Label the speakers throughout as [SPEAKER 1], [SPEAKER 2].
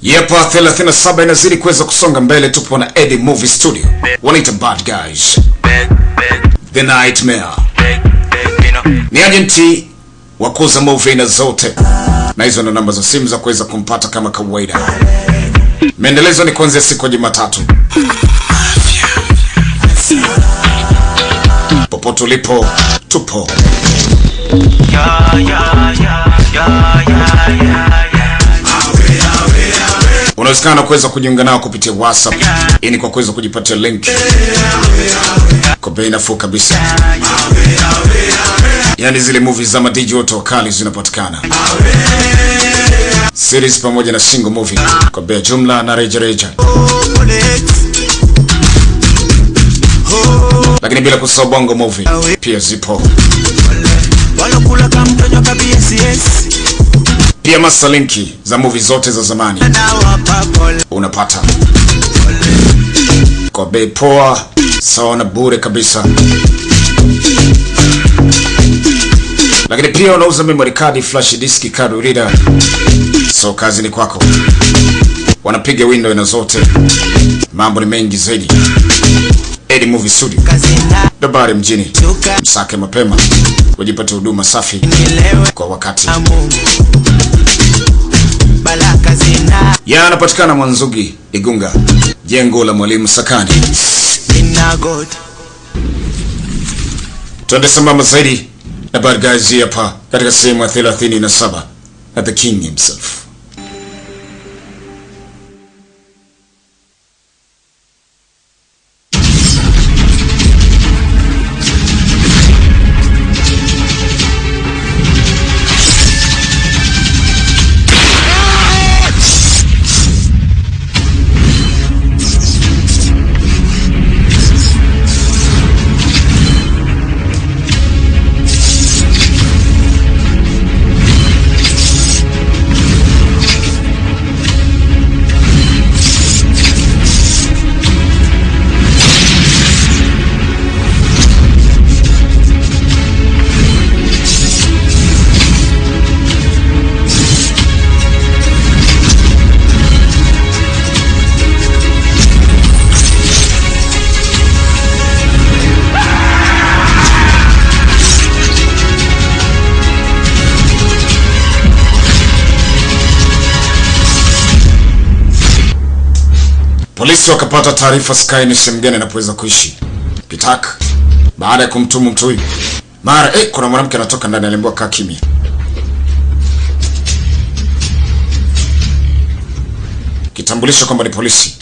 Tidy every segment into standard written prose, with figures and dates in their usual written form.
[SPEAKER 1] Yepa 37 inazidi kuweza kusonga mbele. Tupo na Eddie Movie Studio. Wanaita Bad Guys, The Nightmare. Ni agenti wa kuuza movie na zote, na hizo ndo namba za simu za kuweza kumpata kama kawaida. Maendelezo ni kuanzia siku ya Jumatatu. Popote ulipo tupo. Unawezekana kuweza kujiunga nao kupitia WhatsApp. Hii ni kwa kuweza kujipatia link kwa bei nafuu kabisa. Yani zile movies za madiji wote wakali zinapatikana, series pamoja na single movie kwa bei jumla na reja. Lakini bila kusahau bongo movie pia zipo. Pia masalinki za movie zote za zamani unapata kwa bei poa, sawa na bure kabisa. Lakini pia unauza memory card, flash disk, card reader. So kazi ni kwako. Wanapiga window na zote. Mambo ni mengi zaidi. Eddie Movie Studio, Dabari mjini. Msake mapema ujipate huduma safi kwa wakati. Anapatikana Mwanzugi, Igunga, jengo la Mwalimu Sakani. Tuende sambamba zaidi na Bad Guys hapa katika sehemu ya 37 at the King himself. Polisi wakapata taarifa Sky ni sehemu gani anapoweza kuishi. Pitak baada ya kumtumu mtu huyu, mara kuna mwanamke anatoka ndani, aliambiwa kaa kimya. Kitambulisho kwamba ni polisi,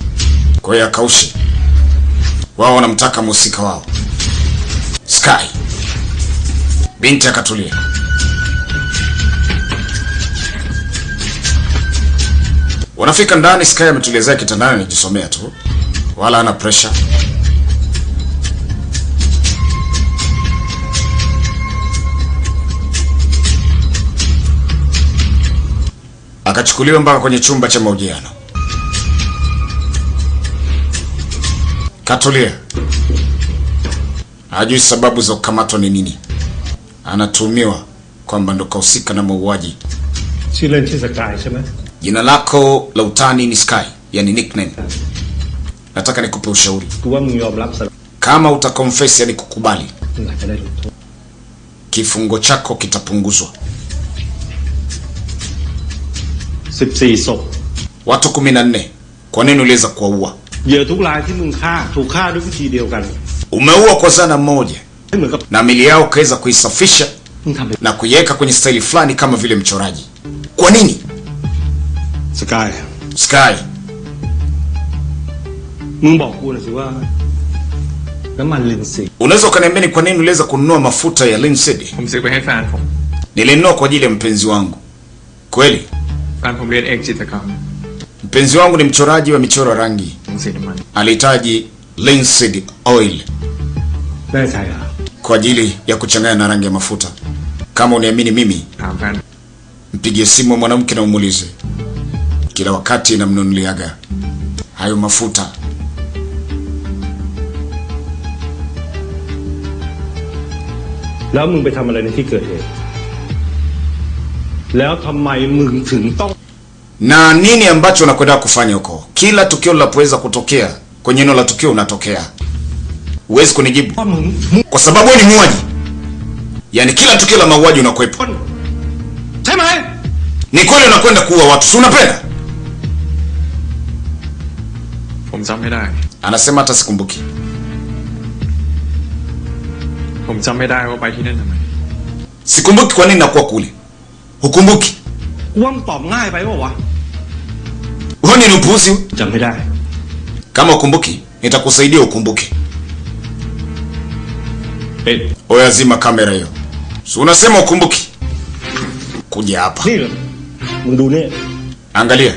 [SPEAKER 1] kwa hiyo akaushe. Wao wanamtaka mhusika wao Sky. Binti akatulia. Wanafika ndani, Sky ametulia zake kitandani anajisomea tu, wala ana pressure. Akachukuliwa mpaka kwenye chumba cha mahojiano. Katulia. Hajui sababu za kukamatwa ni nini. Anatumiwa kwamba ndo kahusika na mauaji. Jina lako la utani ni Sky, yani nickname. Nataka nikupe ushauri. Kama utakonfess, yani kukubali, kifungo chako kitapunguzwa.
[SPEAKER 2] 14
[SPEAKER 1] Watu 14. Kwa nini uliweza kuwaua? Umeua kwa zana moja, na mili yao kaweza kuisafisha na kuiweka kwenye style fulani kama vile mchoraji. Kwa nini? Sky. Unaweza ukaniambia ni kwa nini uliweza kununua mafuta ya linseed? Nilinunua kwa ajili ya mpenzi wangu. Kweli? Mpenzi wangu ni mchoraji wa michoro rangi. Alihitaji linseed oil kwa ajili ya kuchanganya na rangi ya mafuta. Kama uniamini mimi, mpigie simu mwanamke na umuulize. Kila wakati namnunuliaga hayo mafuta.
[SPEAKER 2] Laoมึงไปทำอะไรในที่เกิดเหตุแล้วทำไมมึงถึงต้อง
[SPEAKER 1] Na nini ambacho unakwenda kufanya huko? Kila tukio linapoweza kutokea kwenye eneo la tukio unatokea. Huwezi kunijibu kwa sababu wewe ni muuaji. Yaani kila tukio la mauaji unakwepo. Ni kweli unakwenda kuua watu, si unapenda? Anasema hata sikumbuki. Sikumbuki kwa nini nakuwa kule. Hukumbuki? Huoni ni upuuzi? Kama ukumbuki, nitakusaidia ukumbuke. Oya, azima kamera hiyo. So unasema ukumbuki? Kuja hapa. Angalia.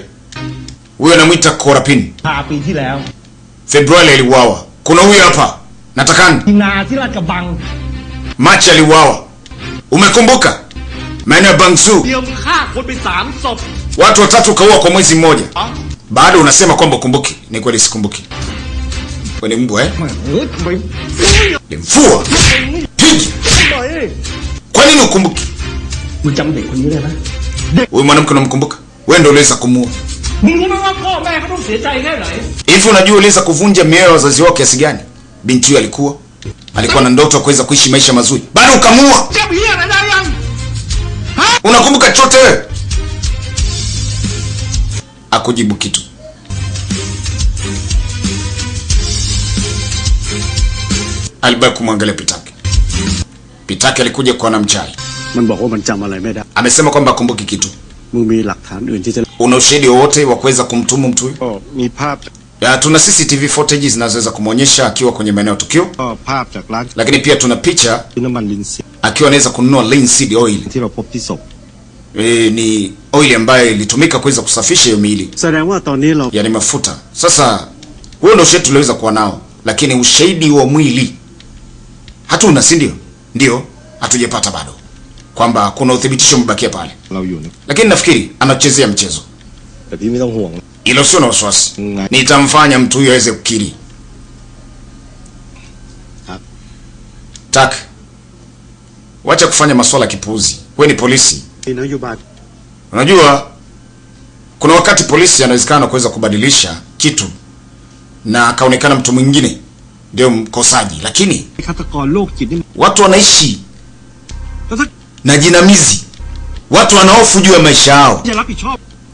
[SPEAKER 1] Huyo anamuita Korapin. Februari aliuawa. Kuna huyo hapa. Natakani. Machi aliuawa. Umekumbuka? Maana ya Bangsu. Watu watatu kaua kwa mwezi mmoja. Baada unasema kwamba ukumbuki. Ni kweli sikumbuki. Wewe ni mbwa Mfua. Pigi. Kwa nini ukumbuki? Wewe mwanamke unamkumbuka? Wewe ndio uliweza kumuua. Hivi unajua uliweza kuvunja mioyo ya wazazi wao kiasi gani? Binti huyo alikuwa na ndoto ya kuweza kuishi maisha mazuri. Bado ukamuua. Unakumbuka chote wewe? Akujibu kitu. Alibaki kumwangalia Pitake. Pitake alikuja kwa namchai. Amesema kwamba akumbuki kitu. Una ushahidi wowote wa kuweza kumtumu mtu huyo? Ya, tuna CCTV footage zinazoweza kumuonyesha akiwa kwenye maeneo tukio. Lakini pia tuna picha akiwa anaweza kununua linseed oil. Ni oil ambayo ilitumika kuweza kusafisha hiyo miili. Yaani mafuta. Sasa huo ndio ushahidi tuliweza kuwa nao, lakini ushahidi wa mwili hatuna, si ndio? Ndio, hatujapata bado kwamba kuna uthibitisho mbakia pale. Lakini nafikiri anachezea mchezo. Ilo sio na wasiwasi. Nitamfanya mtu huyo aweze kukiri. Tak. Wacha kufanya masuala kipuuzi. Wewe ni polisi. Unajua kuna wakati polisi anawezekana kuweza kubadilisha kitu na akaonekana mtu mwingine ndio mkosaji, lakini watu wanaishi na jinamizi. Watu wanaofu juu ya maisha yao.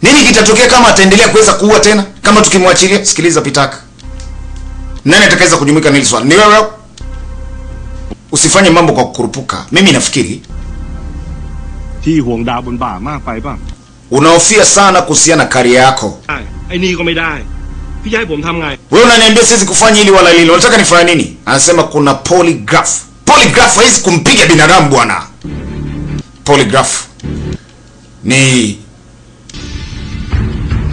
[SPEAKER 1] Nini kitatokea kama ataendelea kuweza kuua tena? Kama tukimwachilia? Sikiliza Pitaka. Nani atakayeweza kujumuika na hili swali? Ni wewe. Usifanye mambo kwa kukurupuka. Mimi nafikiri unahofia sana kuhusiana na kari yako. Wewe unaniambia siwezi kufanya hili wala lile. Unataka nifanye nini? Anasema kuna polygraph. Polygraph haiwezi kumpiga binadamu bwana. Polygraph ni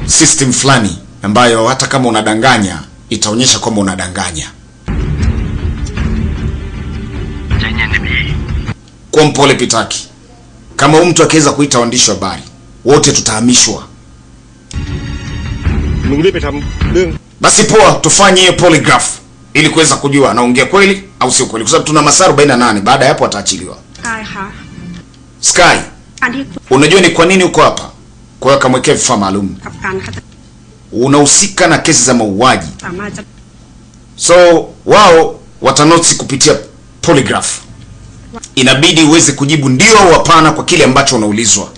[SPEAKER 1] system fulani ambayo hata kama unadanganya itaonyesha kwamba unadanganya. Kwa mpole Pitaki. Kama mtu akiweza kuita waandishi wa habari, wote tutahamishwa. Basi poa, tufanye hiyo polygraph ili kuweza kujua anaongea kweli au sio kweli, kwa sababu tuna masaa 48. Baada ya hapo ataachiliwa. Sky, unajua ni kwa nini uko hapa? Kwa hiyo kamwekea vifaa maalum. Unahusika na kesi za mauaji. So wao watanoti kupitia polygraph. Inabidi uweze kujibu ndio au hapana kwa kile ambacho unaulizwa.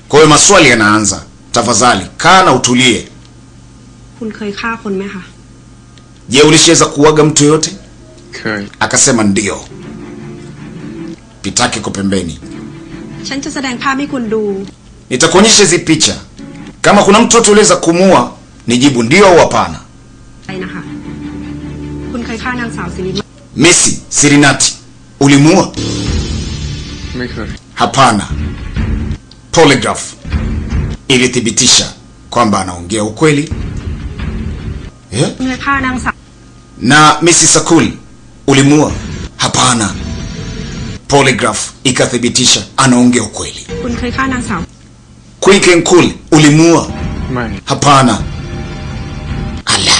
[SPEAKER 1] Kwa hiyo maswali yanaanza. Tafadhali kaa na utulie. Je, ulishaweza kuaga mtu yote? Akasema ndio. Pitake kwa pembeni. Nitakuonyesha hizi picha. Kama kuna mtu yote uliweza kumua, nijibu ndio au hapana. Messi Sirinati, ulimua? Hapana. Polygraph ilithibitisha kwamba anaongea ukweli. Na Mrs. Sakul, ulimua? Hapana. Polygraph ikathibitisha anaongea ukweli. Quick and cool, ulimua? Hapana. Ala.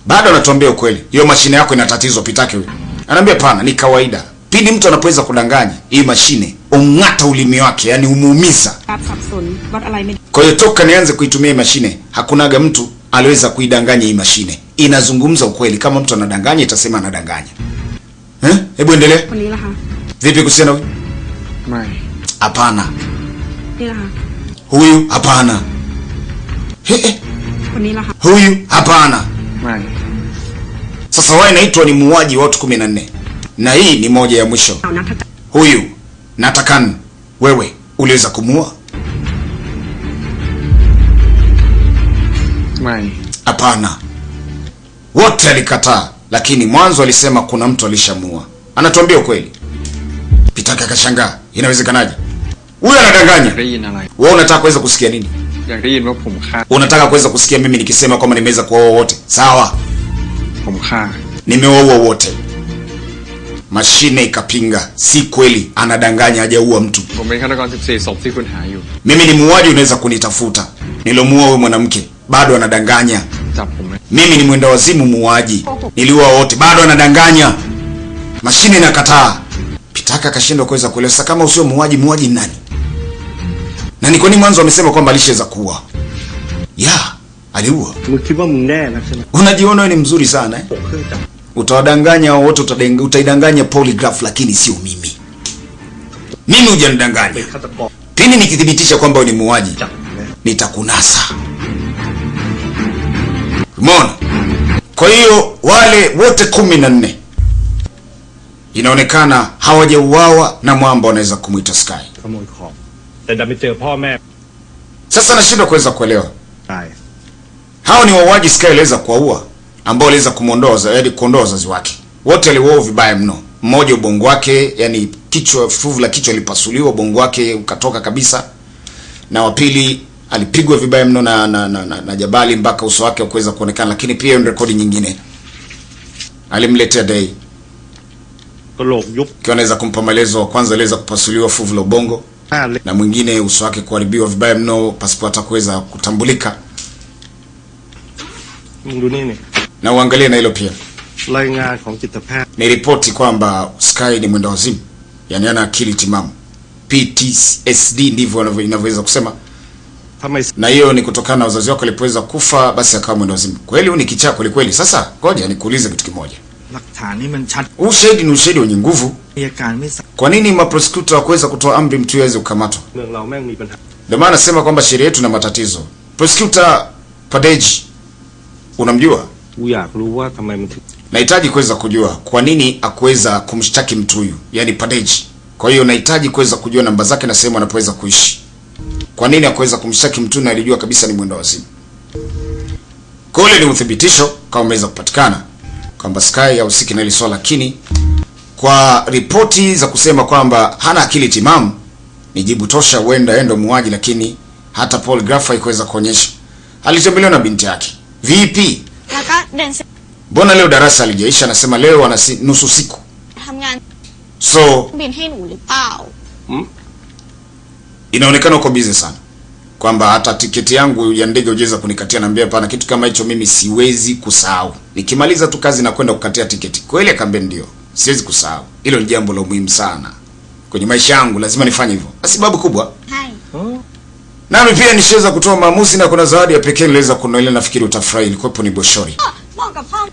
[SPEAKER 1] Bado anatuambia ukweli. Hiyo mashine yako ina tatizo Pitake huyo. Anaambia pana, ni kawaida. Pindi mtu anapoweza kudanganya, hii mashine ung'ata ulimi wake, yani umuumiza. Kwa hiyo toka nianze kuitumia hii mashine, hakunaga mtu aliweza kuidanganya hii mashine. Inazungumza ukweli. Kama mtu anadanganya itasema anadanganya. Hebu endelea. Vipi kuhusiana huyu? Hapana. Huyu hapana. Huyu hapana. Sasa wao inaitwa ni muuaji wa watu 14. Na hii ni moja ya mwisho. Huyu Natakan, wewe uliweza kumuua? Hapana. Wote alikataa, lakini mwanzo alisema kuna mtu alishamuua. Anatuambia ukweli. Pitaka akashangaa, inawezekanaje? Huyu anadanganya. Wewe unataka kuweza kusikia nini? Unataka kuweza kusikia mimi nikisema kwamba nimeweza kuwaua wote? Sawa. Nimewaua wote. Mashine ikapinga, si kweli, anadanganya, hajaua mtu. Mimi ni muuaji, unaweza kunitafuta. Nilomuua wewe mwanamke, bado anadanganya. Mimi ni mwenda wazimu muuaji, niliua wote, bado anadanganya. Mashine inakataa. Pitaka akashindwa kuweza kuelewa. Sasa kama usio muuaji, muuaji ni nani? Na ni kwa nini mwanzo amesema kwamba alishaweza kuua? Aliua. Unajiona wewe ni mzuri sana eh? Utawadanganya wote, utaidanganya polygraph, lakini sio mimi. Mimi hujanidanganya. Pini nikithibitisha kwamba wewe ni muuaji, nitakunasa. Umeona? Kwa hiyo wale wote 14 inaonekana hawajauawa na mwamba wanaweza kumuita Sky. Sasa nashindwa kuweza kuelewa. Hao ni wauaji Sky aliweza kuwaua, ambao aliweza kumuondoa zaidi, kuondoa wazazi wake. Wote aliwao vibaya mno. Mmoja ubongo wake, yani kichwa, fuvu la kichwa lipasuliwa, ubongo wake ukatoka kabisa. Na wa pili alipigwa vibaya mno na jabali mpaka uso wake ukaweza kuonekana, lakini pia ni rekodi nyingine. Alimletea Day. Kwa anaweza kumpa maelezo, wa kwanza aliweza kupasuliwa fuvu la ubongo, na mwingine uso wake kuharibiwa vibaya mno pasipo hata kuweza kutambulika. Na uangalie na hilo pia. Ni ripoti kwamba Sky ni mwenda wazimu, yani ana akili timamu. PTSD ndivyo inavyoweza kusema. Na hiyo ni kutokana na wazazi wake walipoweza kufa, basi akawa mwenda wazimu. Kweli huyu ni kichaa kweli kweli. Sasa ngoja nikuulize kitu kimoja. Ushahidi ni ushahidi wenye nguvu. Kwa nini maprosecutor hakuweza kutoa amri mtu aweze kukamatwa? Ndio maana nasema kwamba sheria yetu na matatizo. Prosecutor Padeji, unamjua? Nahitaji kuweza kujua kwa nini hakuweza kumshtaki mtu huyu, yani Padeji. Kwa hiyo nahitaji kuweza kujua namba zake na sehemu anapoweza kuishi. Kwa nini hakuweza kumshtaki mtu na alijua kabisa ni mwenda wazimu? Kule ni uthibitisho kama umeweza kupatikana kwamba Sky hahusiki na hili swala, lakini kwa ripoti za kusema kwamba hana akili timamu ni jibu tosha, huenda endo muuaji, lakini hata polygraph haikuweza kuonyesha. Alitembelewa na binti yake. Vipi? Mbona leo darasa halijaisha? Anasema leo ana nusu siku. So inaonekana uko busy sana, kwamba hata tiketi yangu ya ndege hujaweza kunikatia. Naambia hapana, kitu kama hicho mimi siwezi kusahau. Nikimaliza tu kazi na kwenda kukatia tiketi. Kweli akambe ndio, siwezi kusahau. Hilo ni jambo la muhimu sana kwenye maisha yangu, lazima nifanye hivyo. Sababu kubwa. Nami pia nishaweza kutoa maamuzi, na kuna zawadi ya pekee niliweza kununua, nafikiri utafurahi. Ilikuwa ni boshori.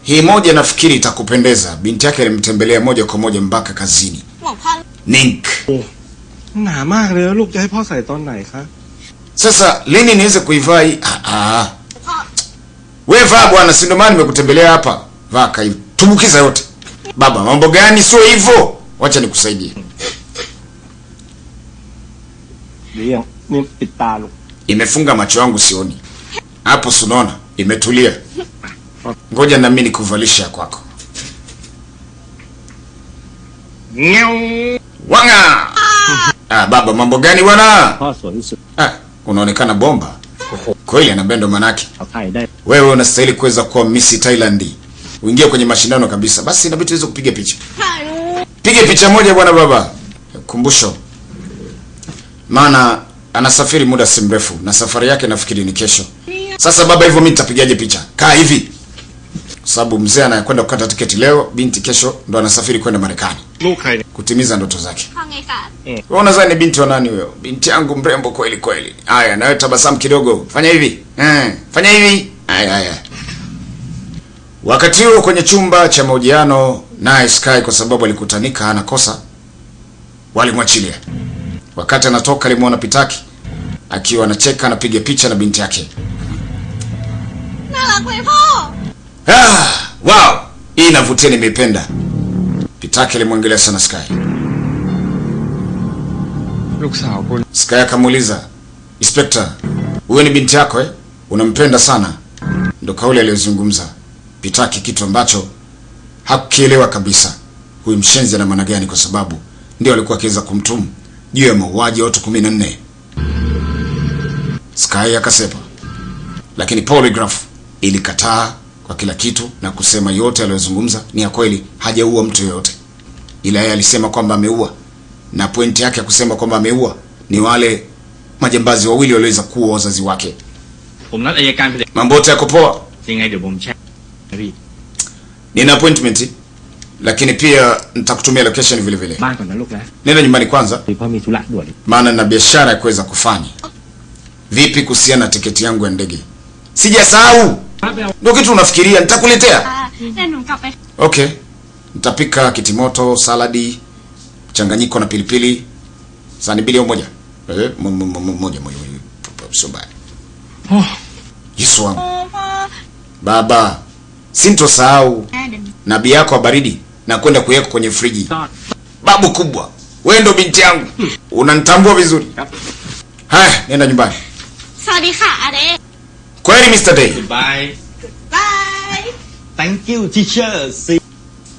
[SPEAKER 1] Hii moja nafikiri itakupendeza. Binti yake alimtembelea moja kwa moja mpaka kazini. Nink. Sasa lini niweze kuivaa hii? Wewe vaa bwana, si ndio maana nimekutembelea hapa. Vaa kai. Tumbukiza yote. Baba, mambo gani sio hivyo? Wacha nikusaidie. Imefunga macho yangu sioni. Hapo unaona? Imetulia. Ngoja na mimi nikuvalisha kwako. Wanga! Baba, mambo gani bwana? Unaonekana bomba. Kweli anabendo manake. Wewe unastahili kuweza kuwa Miss Thailand. Uingie kwenye mashindano kabisa. Basi inabidi tuweze kupiga picha. Piga picha moja bwana baba. Kumbusho. Maana anasafiri muda si mrefu na safari yake nafikiri ni kesho. Sasa baba, hivyo mimi nitapigaje picha? Kaa hivi. Sababu mzee anakwenda kukata tiketi leo, binti kesho ndo anasafiri kwenda Marekani. kutimiza ndoto zake.
[SPEAKER 3] พอไงคะ
[SPEAKER 1] Wewe unadhani ni binti wa nani huyo? Binti yangu mrembo kweli kweli. Haya, nawe tabasamu kidogo. Fanya hivi. Fanya hivi. Haya. Wakati huo kwenye chumba cha mahojiano, naye Sky kwa sababu alikutanika hana kosa, walimwachilia. Wakati anatoka alimuona Pitaki akiwa anacheka anapiga picha na binti yake.
[SPEAKER 3] น่ารักไหมพ่อ
[SPEAKER 1] Wow, hii inavutia, nimeipenda. Pitaki alimwangalia sana Sky.
[SPEAKER 4] ลูกสาวคุณ
[SPEAKER 1] Sky akamuuliza, Inspector, huyo ni binti yako eh? Unampenda sana? Ndio kauli aliyozungumza Pitaki, kitu ambacho hakukielewa kabisa. Huyu mshenzi ana maana gani, kwa sababu ndio alikuwa akiweza kumtumu juu ya mauaji ya watu 14. Sky akasepa, lakini polygraph ilikataa kwa kila kitu na kusema yote aliyozungumza ni ya kweli, hajaua mtu yoyote. Ila yeye alisema kwamba ameua, na pointi yake ya kusema kwamba ameua ni wale majambazi wawili walioweza kuua wazazi wake.
[SPEAKER 4] ผมนัดอัยการ
[SPEAKER 1] Mambo yote yako poa.
[SPEAKER 4] ยังไงเดี๋ยวผมแชร์พี่
[SPEAKER 1] Nina appointment, lakini pia nitakutumia location vile vile.
[SPEAKER 4] บ้านก่อนนะลูกนะ
[SPEAKER 1] Nenda nyumbani kwanza,
[SPEAKER 4] เพราะมีธุระด่วน
[SPEAKER 1] maana nina biashara ya kuweza kufanya. Vipi kuhusiana na tiketi yangu ya ndege? Sijasahau. Ndio kitu unafikiria nitakuletea.
[SPEAKER 3] เดี๋ยวหนูกลับไป
[SPEAKER 1] Okay. Nitapika kitimoto, saladi, mchanganyiko na pilipili. Sani bili moja. Moja. Sio mbaya. Yesu wangu.
[SPEAKER 3] พ่อ
[SPEAKER 1] Baba, sintosahau
[SPEAKER 3] แม่เดี๋ยว
[SPEAKER 1] nabii yako wa baridi na kwenda kuweka kwenye friji. Babu kubwa, wewe ndo binti yangu. Unanitambua vizuri. Haya, nenda nyumbani.
[SPEAKER 3] สวัสดีค่ะอาเด
[SPEAKER 1] Kwaheri Mr. Day.
[SPEAKER 4] บาย
[SPEAKER 3] บาย
[SPEAKER 4] thank you teacher see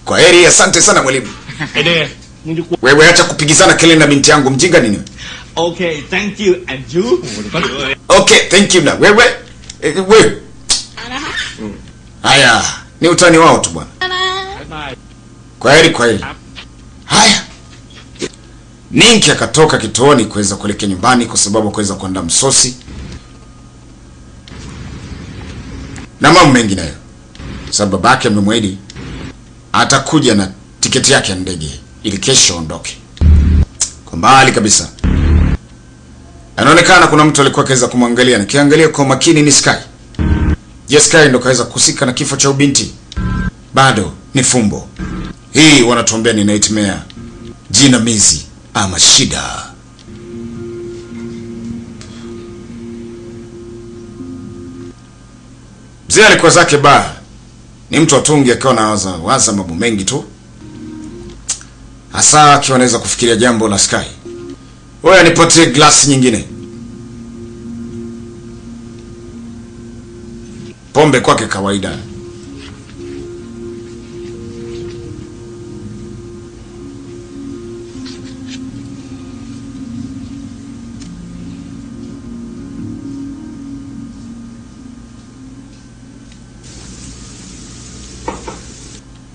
[SPEAKER 1] Kwaheri, asante sana mwalimu.
[SPEAKER 4] ไอเดย์มึงจะกลัว
[SPEAKER 1] Wewe acha kupigizana kelele na binti yangu, mjinga nini?
[SPEAKER 4] okay thank you and you ก็เลย
[SPEAKER 1] Okay, thank you na. Wewe.
[SPEAKER 3] เอานะคะ
[SPEAKER 1] Haya, ni utani wao tu bwana.
[SPEAKER 3] นะ
[SPEAKER 4] บาย
[SPEAKER 1] Kwaheri. Haya. Ninki akatoka kituoni kuweza kuelekea nyumbani kwa sababu kuweza kuandaa msosi na mambo mengineyo. Sababu babake amemwahidi atakuja na tiketi yake ya ndege ili kesho aondoke. Kwa mbali kabisa anaonekana kuna mtu alikuwa kaweza kumwangalia, na kiangalia kwa makini ni Sky. Yes, Sky ndo kaweza kuhusika na kifo cha ubinti. Bado ni fumbo. Hii wanatuambia ni nightmare, jinamizi ama shida. Mzee alikuwa zake ba ni mtu atungi, akiwa na waza mambo mengi tu, hasa akiwa anaweza kufikiria jambo la Sky. Wewe nipatie glasi nyingine. Pombe kwake kawaida.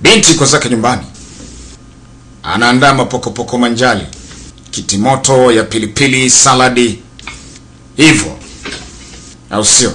[SPEAKER 1] Binti kwa zake nyumbani anaandaa mapokopoko manjali, kitimoto ya pilipili, saladi, hivyo au sio?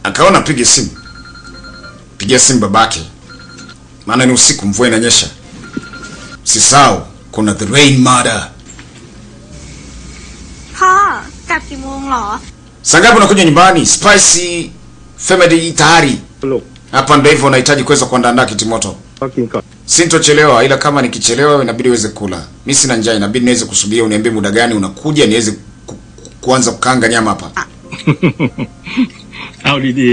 [SPEAKER 1] Akaona piga simu babake, maana ni usiku, mvua inanyesha. Sisao kuna the rain murder.
[SPEAKER 3] พ่อกลับกี่โมงเหรอ
[SPEAKER 1] Sangapi unakuja nyumbani? Spicy family tayari.
[SPEAKER 2] ลูก
[SPEAKER 1] Hapa ndio hivyo, unahitaji kuweza kuandaa kitimoto.
[SPEAKER 2] ก็กินก่อน
[SPEAKER 1] Sintochelewa, ila kama nikichelewa inabidi uweze kula. Mimi sina njaa, inabidi niweze kusubiria uniambie muda gani unakuja niweze kuanza kukanga nyama hapa.
[SPEAKER 2] เอาดี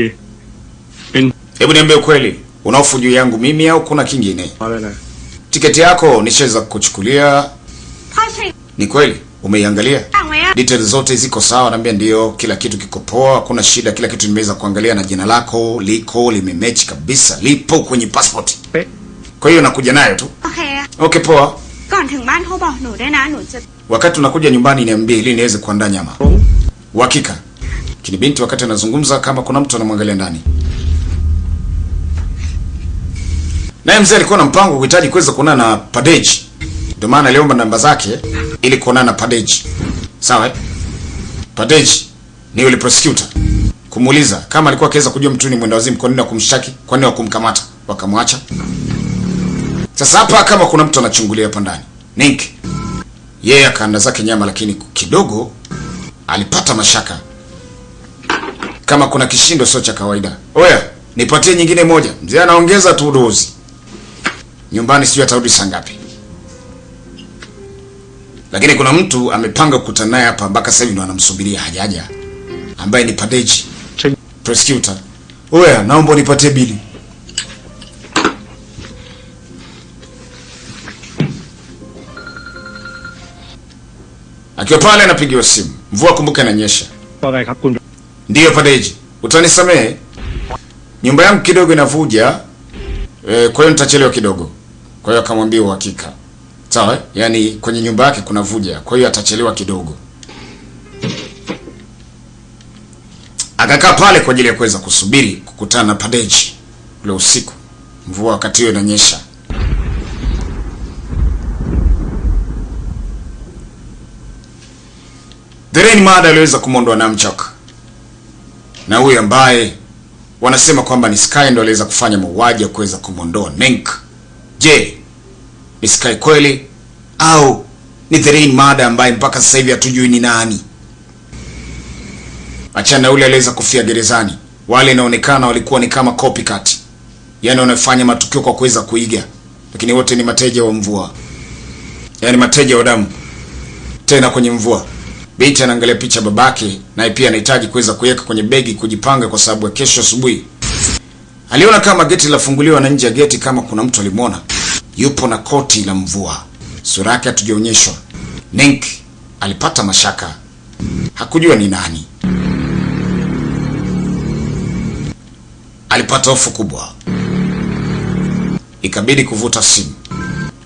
[SPEAKER 2] ๆเป็น
[SPEAKER 1] Hebu niambie ukweli, unaofu juu yangu mimi au kuna kingine?
[SPEAKER 2] พอแล้วนะ
[SPEAKER 1] Tiketi yako nishaweza kukuchukulia.
[SPEAKER 3] พ่อใช้
[SPEAKER 1] Ni kweli? Umeiangalia?
[SPEAKER 3] ตั้งไว้อะ
[SPEAKER 1] Details zote ziko sawa? Naambia ndio, kila kitu kiko poa, hakuna shida, kila kitu nimeweza kuangalia na jina lako liko limematch kabisa, lipo kwenye passport.
[SPEAKER 2] เป๊ะ
[SPEAKER 1] Kwa hiyo nakuja nayo tu.
[SPEAKER 3] โอเคอะ
[SPEAKER 1] Okay, poa.
[SPEAKER 3] ก่อนถึงบ้านโทรบอกหนูด้วยนะหนูจะ
[SPEAKER 1] Wakati unakuja nyumbani niambie ili niweze kuandaa nyama. Uhakika. Lakini binti wakati anazungumza kama kuna mtu anamwangalia ndani. Naye mzee alikuwa na mpango kuhitaji kuweza kuonana na Padeji. Ndio maana aliomba namba zake ili kuonana na Padeji. Sawa? Padeji ni yule prosecutor. Kumuuliza kama alikuwa akiweza kujua mtu ni mwenda wazimu, kwa nini kumshtaki, kwa nini kumkamata, wakamwacha. Sasa hapa kama kuna mtu anachungulia hapa ndani. Nink yeye akaanda zake nyama, lakini kidogo alipata mashaka. Kama kuna kishindo sio cha kawaida. Oya, nipatie nyingine moja. Mzee anaongeza tu dozi. Nyumbani sijui atarudi saa ngapi. Lakini kuna mtu amepanga kukutana naye hapa mpaka sasa hivi ndo anamsubiria hajaja. Ambaye ni Padeji. Prosecutor. Oya, naomba unipatie bili. Akiwa pale anapigiwa simu. Mvua kumbuka inanyesha. Ndiyo Padeji. Utanisamehe. Nyumba yangu kidogo inavuja. Kwa hiyo nitachelewa kidogo. Kwa hiyo akamwambia uhakika. Sawa? Yaani kwenye nyumba yake kuna vuja. Kwa hiyo atachelewa kidogo. Akakaa pale kwa ajili ya kuweza kusubiri kukutana na Padeji ule usiku. Mvua wakati hiyo inanyesha. The Rain Mada aliweza kumondoa Namchok. Na huyu ambaye wanasema kwamba ni Sky ndo aliweza kufanya mauaji ya kuweza kumondoa Nink. Je, ni Sky kweli au ni The Rain Mada ambaye mpaka sasa hivi hatujui ni nani? Achana ule aliweza kufia gerezani. Wale inaonekana walikuwa ni kama copycat. Yaani wanafanya matukio kwa kuweza kuiga. Lakini wote ni mateja wa mvua. Yaani mateja wa damu. Tena kwenye mvua. Binti anaangalia picha babake na pia anahitaji kuweza kuweka kwenye begi kujipanga kwa sababu ya kesho asubuhi. Aliona kama geti lafunguliwa na nje ya geti kama kuna mtu alimwona. Yupo na koti la mvua. Sura yake hatujaonyeshwa. Nink alipata mashaka. Hakujua ni nani. Alipata hofu kubwa. Ikabidi kuvuta simu.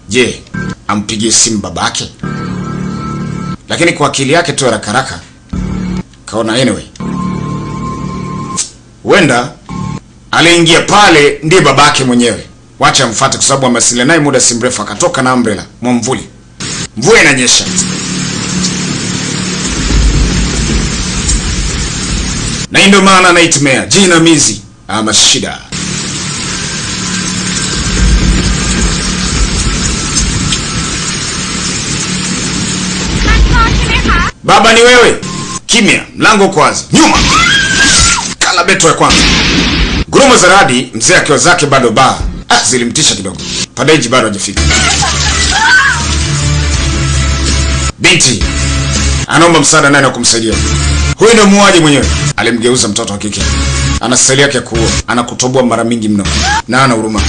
[SPEAKER 1] Je, ampigie simu babake? Lakini kwa akili yake tu haraka haraka kaona anyway. Huenda aliingia pale ndiye babake mwenyewe. Wacha amfuate kwa sababu amewasiliana naye muda si mrefu akatoka na umbrella mwamvuli. Mvua inanyesha. Na ndio maana nightmare, jinamizi ama shida. Baba ni wewe. Kimya, mlango uko wazi. Nyuma. Kala beto ya kwanza. Guruma za radi, mzee akiwa zake bado baa. Zilimtisha kidogo. Padeji bado hajafika. Binti anaomba msaada nani wa kumsaidia. Huyu ndio muuaji mwenyewe. Alimgeuza mtoto wa kike. Ana style yake ya kuua, anakutoboa mara mingi mno. Na ana huruma.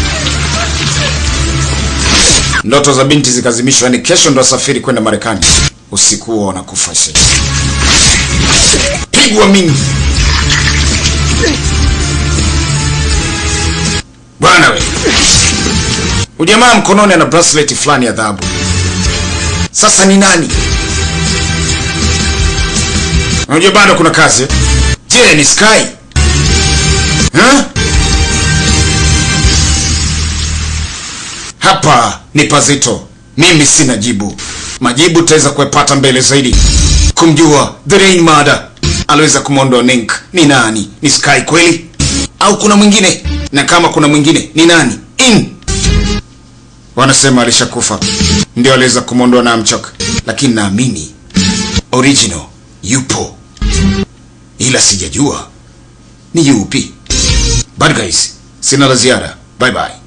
[SPEAKER 1] Ndoto za binti zikazimishwa, yani kesho ndo asafiri kwenda Marekani. Usiku huo wanakufa sasa. Pigwa mingi. Bwana we. Ujamaa mkononi ana bracelet fulani ya dhahabu. Sasa ni nani? Unajua bado kuna kazi. Je, ni Sky? Hapa ni pazito. Mimi sina jibu. Majibu tutaweza kuyapata mbele zaidi. Kumjua The Rain Mada aliweza kumondoa Nink ni nani? Ni Sky kweli? Au kuna mwingine? Na kama kuna mwingine ni nani? Wanasema alishakufa. Ndio aliweza kumondoa Namchok. Lakini naamini original yupo. Ila sijajua ni yupi. Bad guys, sina la ziada. Bye bye.